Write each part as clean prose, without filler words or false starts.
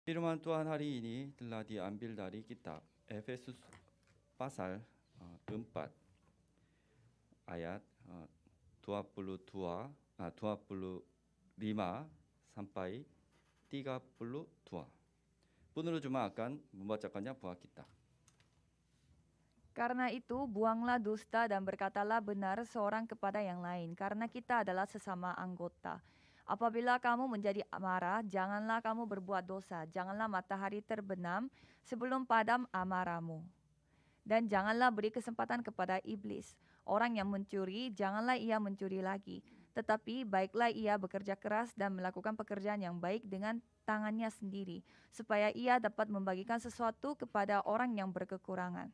Firman Tuhan hari ini telah diambil dari kitab Efesus pasal 4 ayat 25 sampai 32. Penulis Jemaat akan membacakannya buat kita. Karena itu, buanglah dusta dan berkatalah benar seorang kepada yang lain, karena kita adalah sesama anggota. Apabila kamu menjadi marah, janganlah kamu berbuat dosa, janganlah matahari terbenam sebelum padam amarahmu. Dan janganlah beri kesempatan kepada iblis. Orang yang mencuri, janganlah ia mencuri lagi. Tetapi baiklah ia bekerja keras dan melakukan pekerjaan yang baik dengan tangannya sendiri, supaya ia dapat membagikan sesuatu kepada orang yang berkekurangan.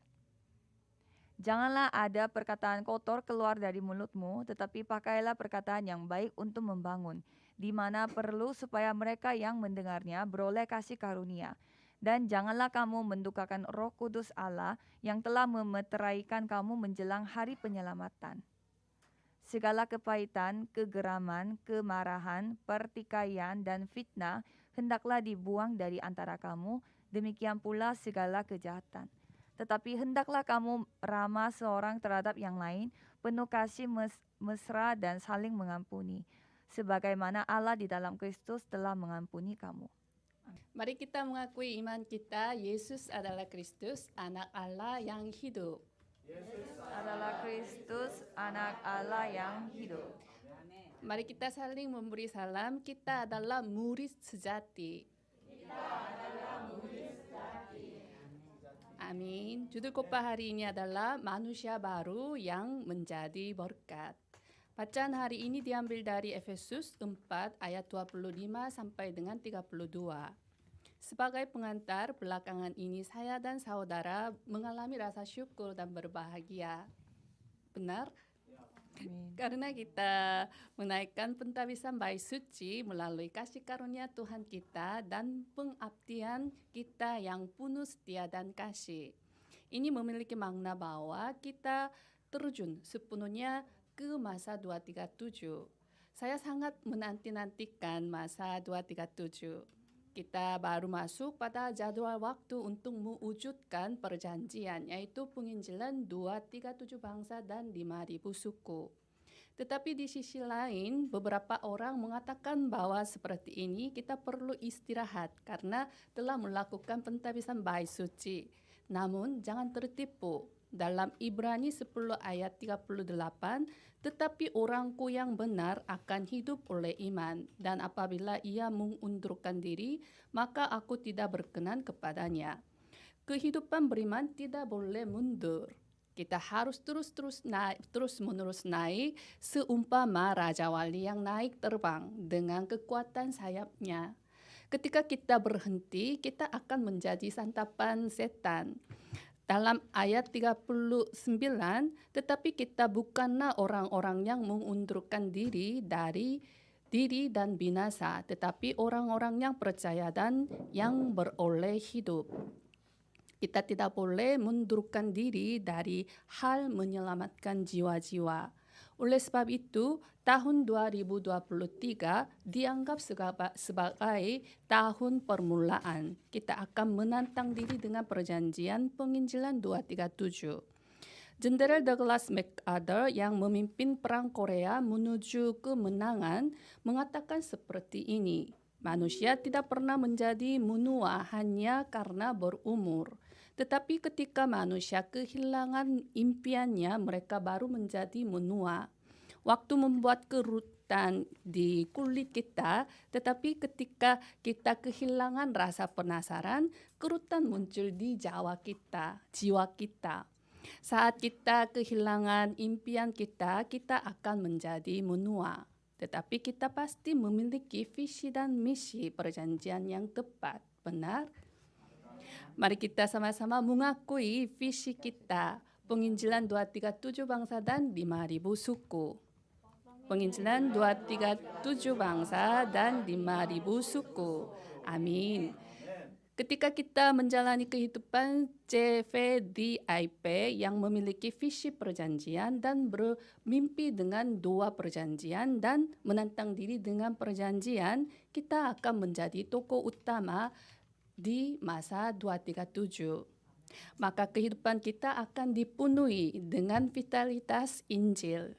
Janganlah ada perkataan kotor keluar dari mulutmu, tetapi pakailah perkataan yang baik untuk membangun, di mana perlu supaya mereka yang mendengarnya beroleh kasih karunia. Dan janganlah kamu mendukakan Roh Kudus Allah yang telah memeteraikan kamu menjelang hari penyelamatan. Segala kepahitan, kegeraman, kemarahan, pertikaian, dan fitnah hendaklah dibuang dari antara kamu, demikian pula segala kejahatan. Tetapi hendaklah kamu ramah seorang terhadap yang lain, penuh kasih mesra dan saling mengampuni, sebagaimana Allah di dalam Kristus telah mengampuni kamu. Mari kita mengakui iman kita, Yesus adalah Kristus, anak Allah yang hidup. Yesus adalah Kristus, anak Allah yang hidup. Mari kita saling memberi salam, kita adalah murid sejati. Amin. Judul khotbah hari ini adalah manusia baru yang menjadi berkat. Bacaan hari ini diambil dari Efesus 4 ayat 25 sampai dengan 32. Sebagai pengantar, belakangan ini saya dan saudara mengalami rasa syukur dan berbahagia. Benar? Amin. Karena kita menaikkan pentabisan bait suci melalui kasih karunia Tuhan kita dan pengabdian kita yang penuh setia dan kasih. Ini memiliki makna bahwa kita terjun sepenuhnya ke masa 237. Saya sangat menanti-nantikan masa 237. Kita baru masuk pada jadwal waktu untuk mewujudkan perjanjian, yaitu penginjilan 237 bangsa dan 5.000 suku. Tetapi di sisi lain, beberapa orang mengatakan bahwa seperti ini kita perlu istirahat karena telah melakukan pentabisan bait suci. Namun jangan tertipu. Dalam Ibrani 10 ayat 38, tetapi orangku yang benar akan hidup oleh iman, dan apabila ia mengundurkan diri, maka aku tidak berkenan kepadanya. Kehidupan beriman tidak boleh mundur. Kita harus terus-menerus naik, seumpama Raja Wali yang naik terbang dengan kekuatan sayapnya. Ketika kita berhenti, kita akan menjadi santapan setan. Dalam ayat 39, tetapi kita bukanlah orang-orang yang mengundurkan diri dari diri dan binasa, tetapi orang-orang yang percaya dan yang beroleh hidup. Kita tidak boleh mundurkan diri dari hal menyelamatkan jiwa-jiwa. Oleh sebab itu, tahun 2023 dianggap sebagai tahun permulaan. Kita akan menantang diri dengan perjanjian penginjilan 237. Jenderal Douglas MacArthur yang memimpin Perang Korea menuju kemenangan mengatakan seperti ini. Manusia tidak pernah menjadi menua hanya karena berumur. Tetapi ketika manusia kehilangan impiannya, mereka baru menjadi menua. Waktu membuat kerutan di kulit kita, tetapi ketika kita kehilangan rasa penasaran, kerutan muncul di jiwa kita. Saat kita kehilangan impian kita akan menjadi menua. Tetapi kita pasti memiliki visi dan misi perjanjian yang tepat, benar? Mari kita sama-sama mengakui visi kita, penginjilan 237 bangsa dan 5.000 suku. Penginjilan 237 bangsa dan 5.000 suku. Amin. Ketika kita menjalani kehidupan CVDIP yang memiliki visi perjanjian dan bermimpi dengan 2 perjanjian dan menantang diri dengan perjanjian, kita akan menjadi tokoh utama di masa 237. Maka kehidupan kita akan dipenuhi dengan vitalitas Injil.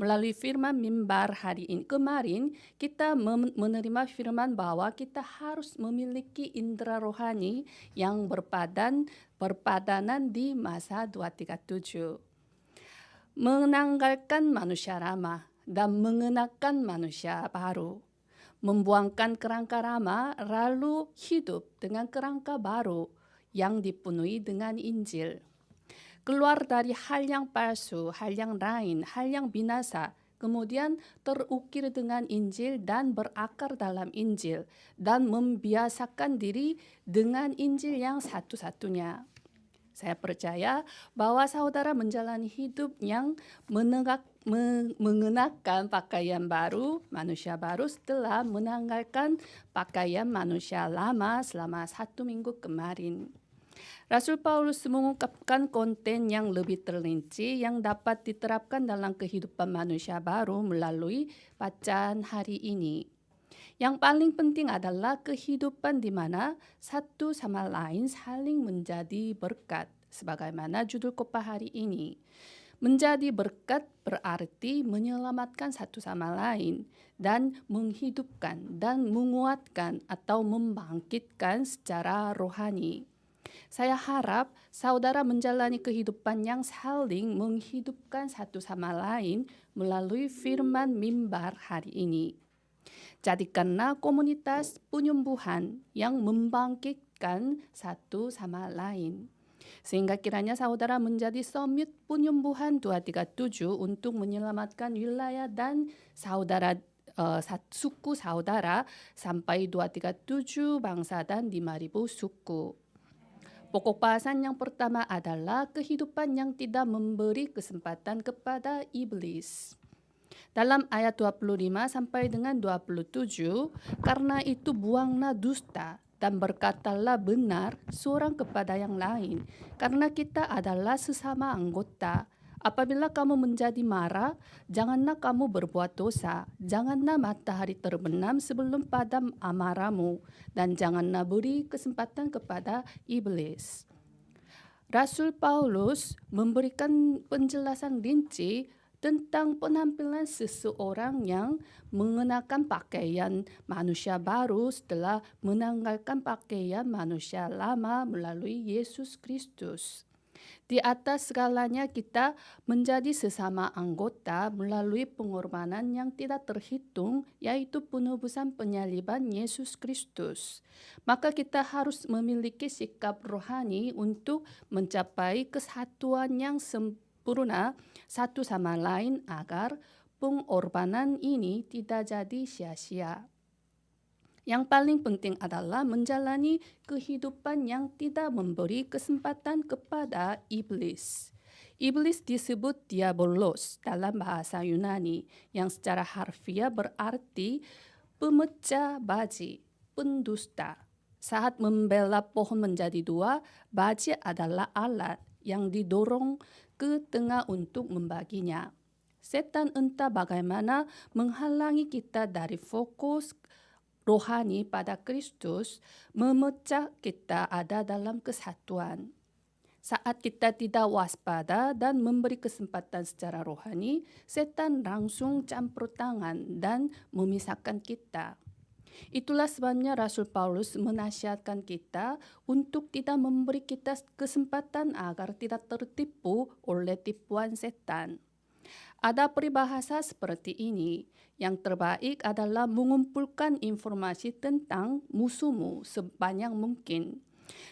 Melalui firman mimbar hari ini kemarin, kita menerima firman bahwa kita harus memiliki indera rohani yang berpadanan di masa 237. Menanggalkan manusia lama dan mengenakan manusia baru. Membuangkan kerangka lama lalu hidup dengan kerangka baru yang dipenuhi dengan Injil. Keluar dari hal yang palsu, hal yang lain, hal yang binasa, kemudian terukir dengan Injil dan berakar dalam Injil, dan membiasakan diri dengan Injil yang satu-satunya. Saya percaya bahwa saudara menjalani hidup yang mengenakan pakaian baru, manusia baru setelah menanggalkan pakaian manusia lama selama 1 minggu kemarin. Rasul Paulus mengungkapkan konten yang lebih terrinci yang dapat diterapkan dalam kehidupan manusia baru melalui bacaan hari ini. Yang paling penting adalah kehidupan di mana satu sama lain saling menjadi berkat. Sebagaimana judul khotbah hari ini. Menjadi berkat berarti menyelamatkan satu sama lain dan menghidupkan dan menguatkan atau membangkitkan secara rohani. Saya harap saudara menjalani kehidupan yang saling menghidupkan satu sama lain melalui firman mimbar hari ini. Jadikanlah komunitas penyembuhan yang membangkitkan satu sama lain. Sehingga kiranya saudara menjadi summit penyembuhan 237 untuk menyelamatkan wilayah dan saudara suku saudara sampai 237 bangsa dan 5.000 suku. Pokok bahasan yang pertama adalah kehidupan yang tidak memberi kesempatan kepada iblis. Dalam ayat 25 sampai dengan 27, karena itu buanglah dusta dan berkatalah benar seorang kepada yang lain, karena kita adalah sesama anggota. Apabila kamu menjadi marah, janganlah kamu berbuat dosa. Janganlah matahari terbenam sebelum padam amarahmu, dan janganlah beri kesempatan kepada iblis. Rasul Paulus memberikan penjelasan rinci tentang penampilan seseorang yang mengenakan pakaian manusia baru setelah menanggalkan pakaian manusia lama melalui Yesus Kristus. Di atas segalanya kita menjadi sesama anggota melalui pengorbanan yang tidak terhitung, yaitu penebusan penyaliban Yesus Kristus. Maka kita harus memiliki sikap rohani untuk mencapai kesatuan yang sempurna satu sama lain agar pengorbanan ini tidak jadi sia-sia. Yang paling penting adalah menjalani kehidupan yang tidak memberi kesempatan kepada iblis. Iblis disebut diabolos dalam bahasa Yunani yang secara harfiah berarti pemecah baji, pendusta. Saat membela pohon menjadi dua, baji adalah alat yang didorong ke tengah untuk membaginya. Setan entah bagaimana menghalangi kita dari fokus rohani pada Kristus, memecah kita ada dalam kesatuan. Saat kita tidak waspada dan memberi kesempatan secara rohani, setan langsung campur tangan dan memisahkan kita. Itulah sebabnya Rasul Paulus menasihatkan kita untuk tidak memberi kita kesempatan agar tidak tertipu oleh tipuan setan. Ada peribahasa seperti ini, yang terbaik adalah mengumpulkan informasi tentang musuhmu sebanyak mungkin.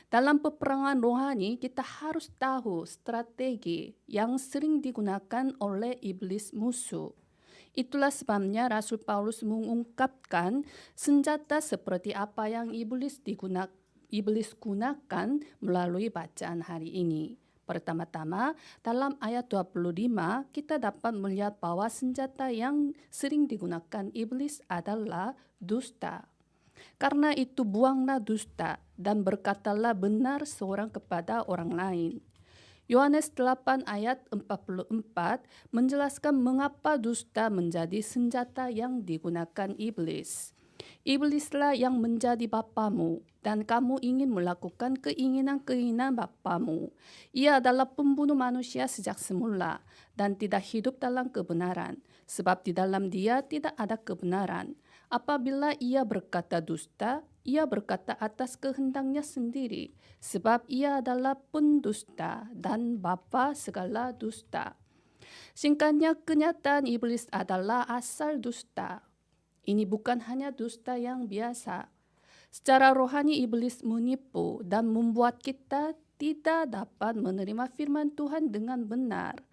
Dalam peperangan rohani, kita harus tahu strategi yang sering digunakan oleh iblis musuh. Itulah sebabnya Rasul Paulus mengungkapkan senjata seperti apa yang iblis gunakan melalui bacaan hari ini. Pertama-tama, dalam ayat 25, kita dapat melihat bahwa senjata yang sering digunakan iblis adalah dusta. Karena itu buanglah dusta dan berkatalah benar seorang kepada orang lain. Yohanes 8 ayat 44 menjelaskan mengapa dusta menjadi senjata yang digunakan iblis. Iblislah yang menjadi bapamu dan kamu ingin melakukan keinginan-keinginan bapamu. Ia adalah pembunuh manusia sejak semula dan tidak hidup dalam kebenaran, sebab di dalam dia tidak ada kebenaran. Apabila ia berkata dusta, ia berkata atas kehendaknya sendiri, sebab ia adalah pendusta dan bapa segala dusta. Singkatnya, kenyataan iblis adalah asal dusta. Ini bukan hanya dusta yang biasa. Secara rohani iblis menipu dan membuat kita tidak dapat menerima firman Tuhan dengan benar.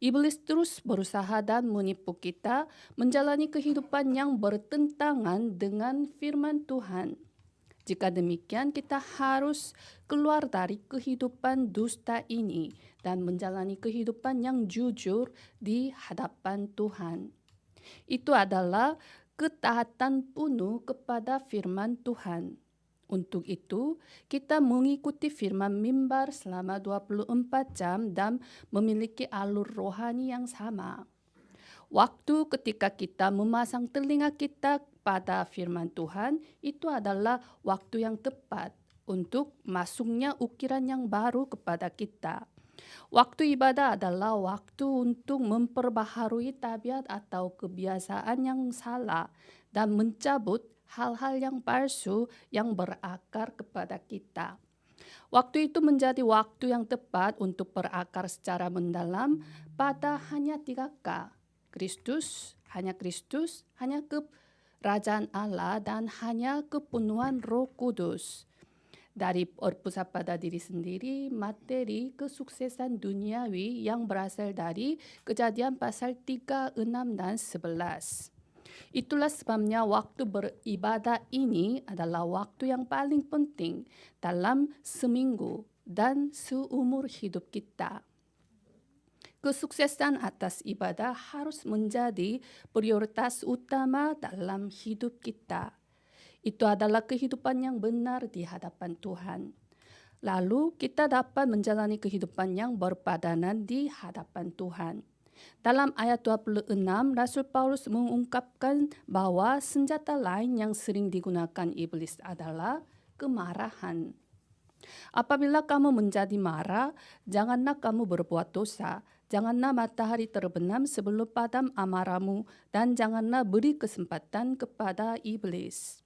Iblis terus berusaha dan menipu kita menjalani kehidupan yang bertentangan dengan firman Tuhan. Jika demikian, kita harus keluar dari kehidupan dusta ini dan menjalani kehidupan yang jujur di hadapan Tuhan. Itu adalah ketaatan penuh kepada firman Tuhan. Untuk itu, kita mengikuti firman mimbar selama 24 jam dan memiliki alur rohani yang sama. Waktu ketika kita memasang telinga kita pada firman Tuhan, itu adalah waktu yang tepat untuk masuknya ukiran yang baru kepada kita. Waktu ibadah adalah waktu untuk memperbaharui tabiat atau kebiasaan yang salah dan mencabut hal-hal yang palsu yang berakar kepada kita. Waktu itu menjadi waktu yang tepat untuk berakar secara mendalam pada hanya 3K. Kristus, hanya kerajaan Allah, dan hanya kepenuhan Roh Kudus. Dari berpusat pada diri sendiri, materi kesuksesan duniawi yang berasal dari Kejadian pasal 3, 6, dan 11. Itulah sebabnya waktu beribadah ini adalah waktu yang paling penting dalam seminggu dan seumur hidup kita. Kesuksesan atas ibadah harus menjadi prioritas utama dalam hidup kita. Itu adalah kehidupan yang benar di hadapan Tuhan. Lalu kita dapat menjalani kehidupan yang berpadanan di hadapan Tuhan. Dalam ayat 26, Rasul Paulus mengungkapkan bahwa senjata lain yang sering digunakan iblis adalah kemarahan. Apabila kamu menjadi marah, janganlah kamu berbuat dosa. Janganlah matahari terbenam sebelum padam amarahmu, dan janganlah beri kesempatan kepada iblis.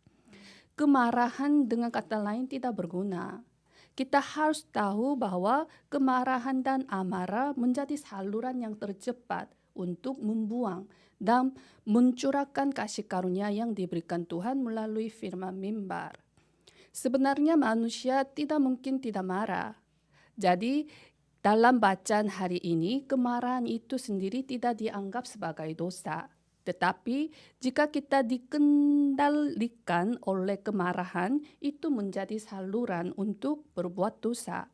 Kemarahan dengan kata lain tidak berguna. Kita harus tahu bahwa kemarahan dan amarah menjadi saluran yang tercepat untuk membuang dan mencurahkan kasih karunia yang diberikan Tuhan melalui firman mimbar. Sebenarnya manusia tidak mungkin tidak marah. Jadi dalam bacaan hari ini, kemarahan itu sendiri tidak dianggap sebagai dosa. Tetapi jika kita dikendalikan oleh kemarahan, itu menjadi saluran untuk berbuat dosa.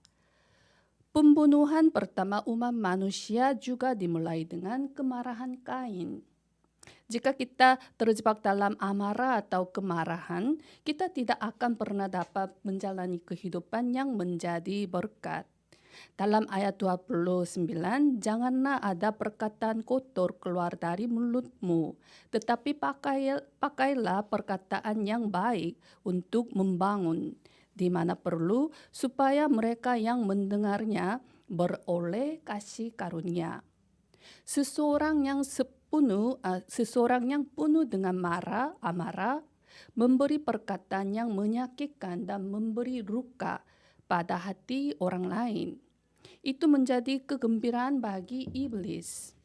Pembunuhan pertama umat manusia juga dimulai dengan kemarahan Kain. Jika kita terjebak dalam amarah atau kemarahan, kita tidak akan pernah dapat menjalani kehidupan yang menjadi berkat. Dalam ayat 29, janganlah ada perkataan kotor keluar dari mulutmu, tetapi pakailah perkataan yang baik untuk membangun, di mana perlu, supaya mereka yang mendengarnya beroleh kasih karunia. Seseorang yang penuh dengan amarah, memberi perkataan yang menyakitkan dan memberi luka pada hati orang lain. Itu menjadi kegembiraan bagi iblis.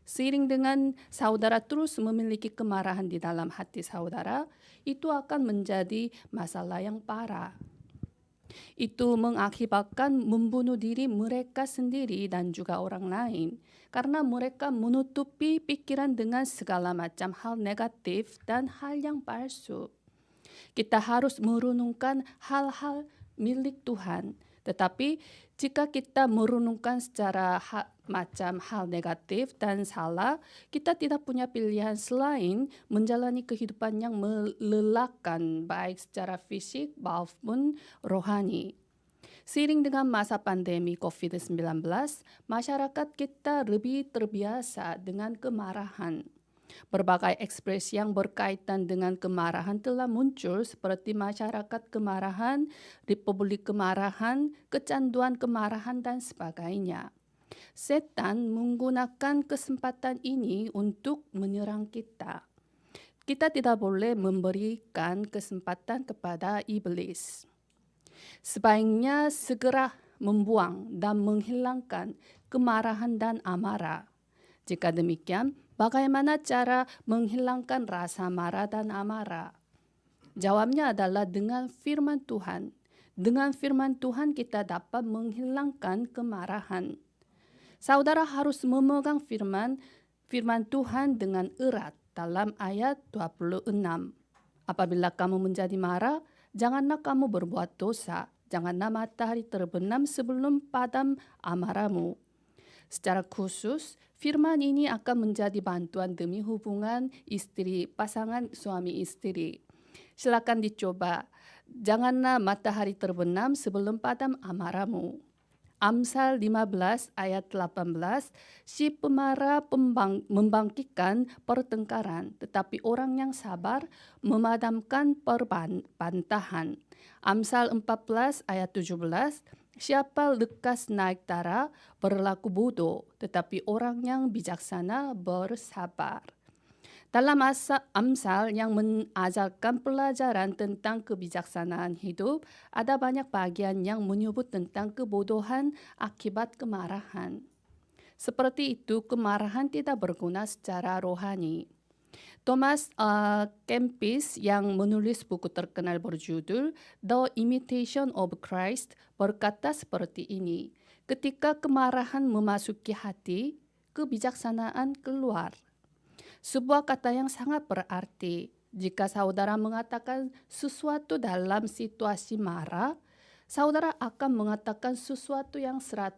Seiring dengan saudara terus memiliki kemarahan di dalam hati saudara, itu akan menjadi masalah yang parah. Itu mengakibatkan membunuh diri mereka sendiri dan juga orang lain, karena mereka menutupi pikiran dengan segala macam hal negatif dan hal yang palsu. Kita harus merenungkan hal-hal milik Tuhan. Tetapi jika kita merenungkan secara macam hal negatif dan salah, kita tidak punya pilihan selain menjalani kehidupan yang melelahkan baik secara fisik maupun rohani. Seiring dengan masa pandemi COVID-19, masyarakat kita lebih terbiasa dengan kemarahan. Berbagai ekspresi yang berkaitan dengan kemarahan telah muncul seperti masyarakat kemarahan, republik kemarahan, kecanduan kemarahan, dan sebagainya. Setan menggunakan kesempatan ini untuk menyerang kita. Kita tidak boleh memberikan kesempatan kepada iblis. Sebaiknya segera membuang dan menghilangkan kemarahan dan amarah. Jika demikian, bagaimana cara menghilangkan rasa marah dan amarah? Jawabnya adalah dengan firman Tuhan. Dengan firman Tuhan kita dapat menghilangkan kemarahan. Saudara harus memegang firman Tuhan dengan erat dalam ayat 26. Apabila kamu menjadi marah, janganlah kamu berbuat dosa. Janganlah matahari terbenam sebelum padam amarahmu. Secara khusus, firman ini akan menjadi bantuan demi hubungan istri, pasangan suami istri. Silakan dicoba. Janganlah matahari terbenam sebelum padam amarahmu. Amsal 15 ayat 18, si pemarah membangkitkan pertengkaran, tetapi orang yang sabar memadamkan perbantahan. Amsal 14 ayat 17, siapa lekas naik tara berlaku bodoh, tetapi orang yang bijaksana bersabar. Dalam Amsal yang mengajarkan pelajaran tentang kebijaksanaan hidup, ada banyak bagian yang menyebut tentang kebodohan akibat kemarahan. Seperti itu, kemarahan tidak berguna secara rohani. Thomas Kempis yang menulis buku terkenal berjudul The Imitation of Christ berkata seperti ini, ketika kemarahan memasuki hati, kebijaksanaan keluar. Sebuah kata yang sangat berarti. Jika saudara mengatakan sesuatu dalam situasi marah, saudara akan mengatakan sesuatu yang 100%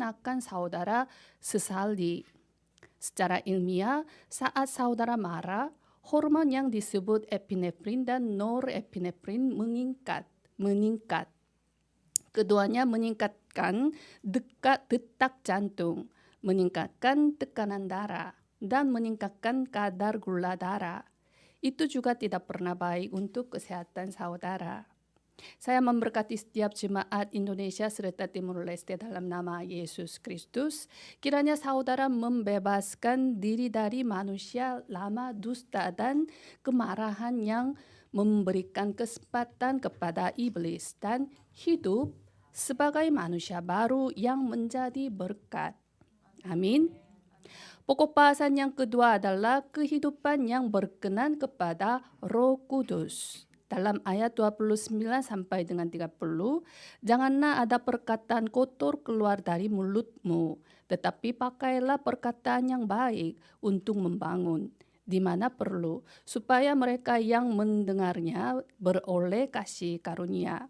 akan saudara sesali. Secara ilmiah, saat saudara marah, hormon yang disebut epinefrin dan norepinefrin meningkat. Keduanya meningkatkan detak jantung, meningkatkan tekanan darah, dan meningkatkan kadar gula darah. Itu juga tidak pernah baik untuk kesehatan saudara. Saya memberkati setiap jemaat Indonesia serta Timur Leste dalam nama Yesus Kristus. Kiranya saudara membebaskan diri dari manusia lama, dusta, dan kemarahan yang memberikan kesempatan kepada iblis dan hidup sebagai manusia baru yang menjadi berkat. Amin. Pokok bahasan yang kedua adalah kehidupan yang berkenan kepada Roh Kudus. Dalam ayat 29 sampai dengan 30, janganlah ada perkataan kotor keluar dari mulutmu, tetapi pakailah perkataan yang baik untuk membangun, di mana perlu, supaya mereka yang mendengarnya beroleh kasih karunia.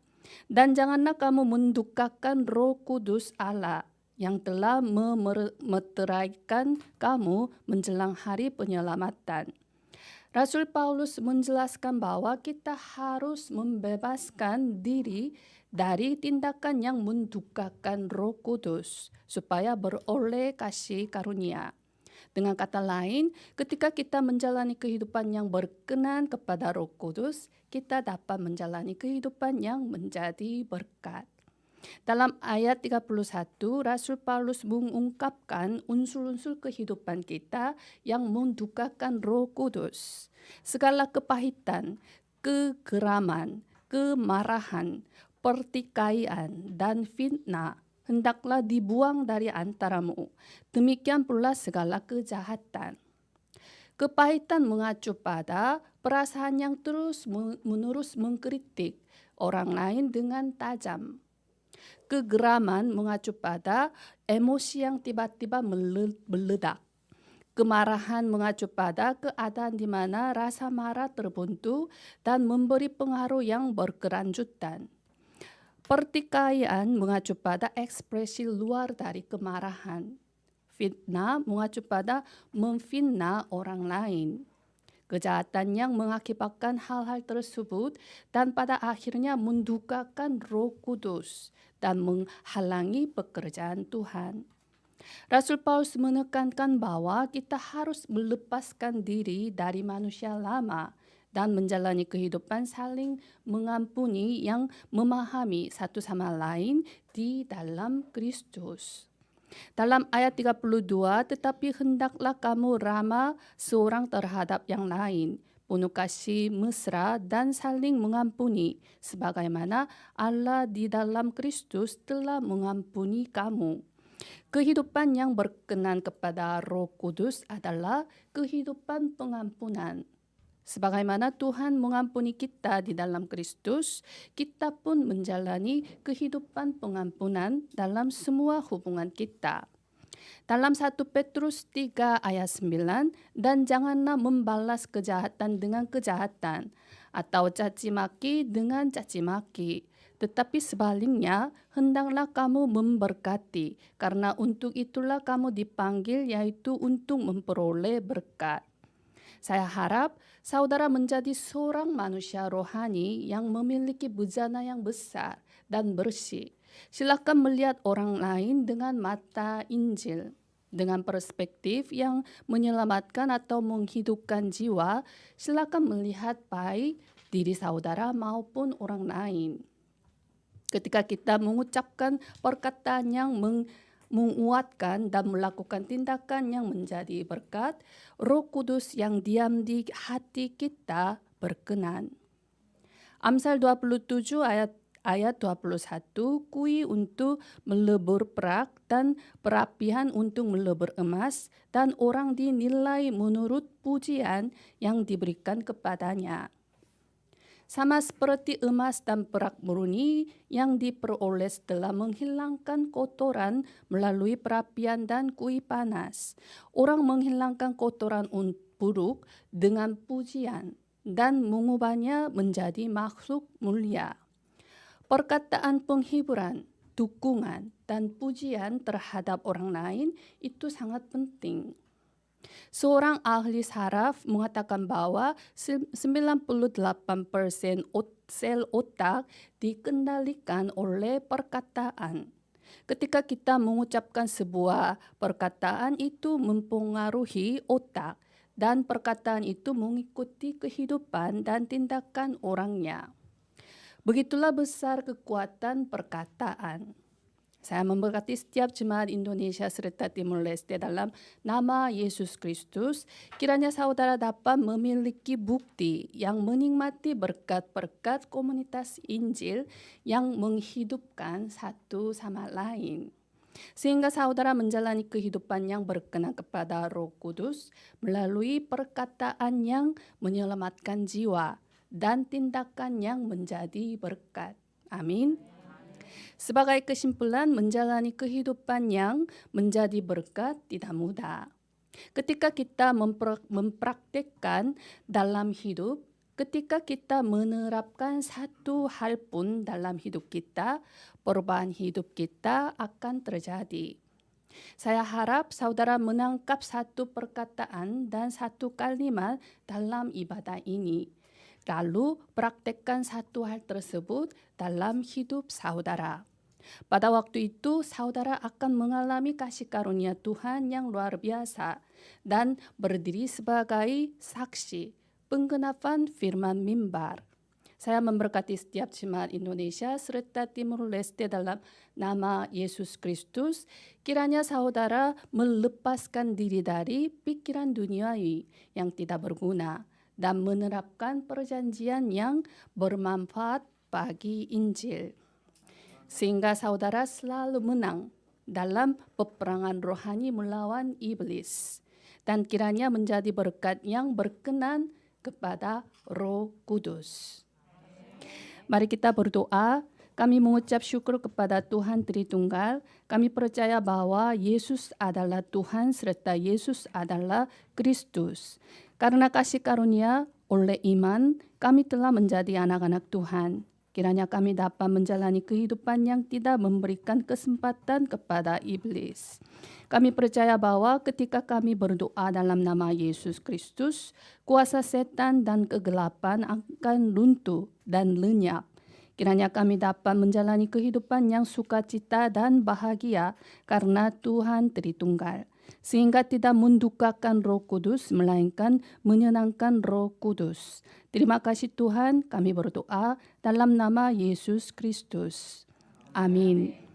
Dan janganlah kamu mendukakan Roh Kudus Allah, yang telah memeteraikan kamu menjelang hari penyelamatan. Rasul Paulus menjelaskan bahwa kita harus membebaskan diri dari tindakan yang mendukakan Roh Kudus supaya beroleh kasih karunia. Dengan kata lain, ketika kita menjalani kehidupan yang berkenan kepada Roh Kudus, kita dapat menjalani kehidupan yang menjadi berkat. Dalam ayat 31, Rasul Paulus mengungkapkan unsur-unsur kehidupan kita yang mendukakan Roh Kudus. Segala kepahitan, kegeraman, kemarahan, pertikaian, dan fitnah hendaklah dibuang dari antaramu. Demikian pula segala kejahatan. Kepahitan mengacu pada perasaan yang terus-menerus mengkritik orang lain dengan tajam. Kegeraman mengacu pada emosi yang tiba-tiba meledak. Kemarahan mengacu pada keadaan di mana rasa marah terbentuk dan memberi pengaruh yang berkelanjutan. Pertikaian mengacu pada ekspresi luar dari kemarahan. Fitnah mengacu pada memfitnah orang lain. Kejahatan yang mengakibatkan hal-hal tersebut dan pada akhirnya mendukakan Roh Kudus dan menghalangi pekerjaan Tuhan. Rasul Paulus menekankan bahwa kita harus melepaskan diri dari manusia lama dan menjalani kehidupan saling mengampuni yang memahami satu sama lain di dalam Kristus. Dalam ayat 32, tetapi hendaklah kamu ramah seorang terhadap yang lain, penuh kasih mesra dan saling mengampuni, sebagaimana Allah di dalam Kristus telah mengampuni kamu. Kehidupan yang berkenan kepada Roh Kudus adalah kehidupan pengampunan. Sebagaimana Tuhan mengampuni kita di dalam Kristus, kita pun menjalani kehidupan pengampunan dalam semua hubungan kita. Dalam 1 Petrus 3 ayat 9, dan janganlah membalas kejahatan dengan kejahatan, atau caci maki dengan caci maki. Tetapi sebaliknya, hendaklah kamu memberkati, karena untuk itulah kamu dipanggil, yaitu untuk memperoleh berkat. Saya harap saudara menjadi seorang manusia rohani yang memiliki bujana yang besar dan bersih. Silakan melihat orang lain dengan mata Injil, dengan perspektif yang menyelamatkan atau menghidupkan jiwa. Silakan melihat baik diri saudara maupun orang lain. Ketika kita mengucapkan perkataan yang menguatkan dan melakukan tindakan yang menjadi berkat, Roh Kudus yang diam di hati kita berkenan. Amsal 27 ayat 21, kui untuk melebur perak dan perapian untuk melebur emas, dan orang dinilai menurut pujian yang diberikan kepadanya. Sama seperti emas dan perak murni yang diperoleh setelah menghilangkan kotoran melalui perapian dan kui panas. Orang menghilangkan kotoran buruk dengan pujian dan mengubahnya menjadi makhluk mulia. Perkataan penghiburan, dukungan, dan pujian terhadap orang lain itu sangat penting. Seorang ahli saraf mengatakan bahwa 98% sel otak dikendalikan oleh perkataan. Ketika kita mengucapkan sebuah perkataan, itu mempengaruhi otak, dan perkataan itu mengikuti kehidupan dan tindakan orangnya. Begitulah besar kekuatan perkataan. Saya memberkati setiap jemaat Indonesia serta Timur Leste dalam nama Yesus Kristus. Kiranya saudara dapat memiliki bukti yang menikmati berkat-berkat komunitas Injil yang menghidupkan satu sama lain. Sehingga saudara menjalani kehidupan yang berkenan kepada Roh Kudus melalui perkataan yang menyelamatkan jiwa dan tindakan yang menjadi berkat. Amin. Sebagai kesimpulan, menjalani kehidupan yang menjadi berkat tidak mudah. Ketika kita mempraktikkan dalam hidup, ketika kita menerapkan satu hal pun dalam hidup kita, perubahan hidup kita akan terjadi. Saya harap saudara menangkap satu perkataan dan satu kalimat dalam ibadah ini. Lalu praktekkan satu hal tersebut dalam hidup saudara. Pada waktu itu saudara akan mengalami kasih karunia Tuhan yang luar biasa dan berdiri sebagai saksi penggenapan firman mimbar. Saya memberkati setiap jemaat Indonesia serta Timur Leste dalam nama Yesus Kristus. Kiranya saudara melepaskan diri dari pikiran duniawi yang tidak berguna dan menerapkan perjanjian yang bermanfaat bagi Injil. Sehingga saudara selalu menang dalam peperangan rohani melawan iblis. Dan kiranya menjadi berkat yang berkenan kepada Roh Kudus. Mari kita berdoa. Kami mengucap syukur kepada Tuhan Tritunggal. Kami percaya bahwa Yesus adalah Tuhan serta Yesus adalah Kristus. Karena kasih karunia oleh iman, kami telah menjadi anak-anak Tuhan. Kiranya kami dapat menjalani kehidupan yang tidak memberikan kesempatan kepada iblis. Kami percaya bahwa ketika kami berdoa dalam nama Yesus Kristus, kuasa setan dan kegelapan akan runtuh dan lenyap. Kiranya kami dapat menjalani kehidupan yang sukacita dan bahagia karena Tuhan Tritunggal, sehingga tidak mendukakan Roh Kudus, melainkan menyenangkan Roh Kudus. Terima kasih Tuhan, kami berdoa dalam nama Yesus Kristus. Amin.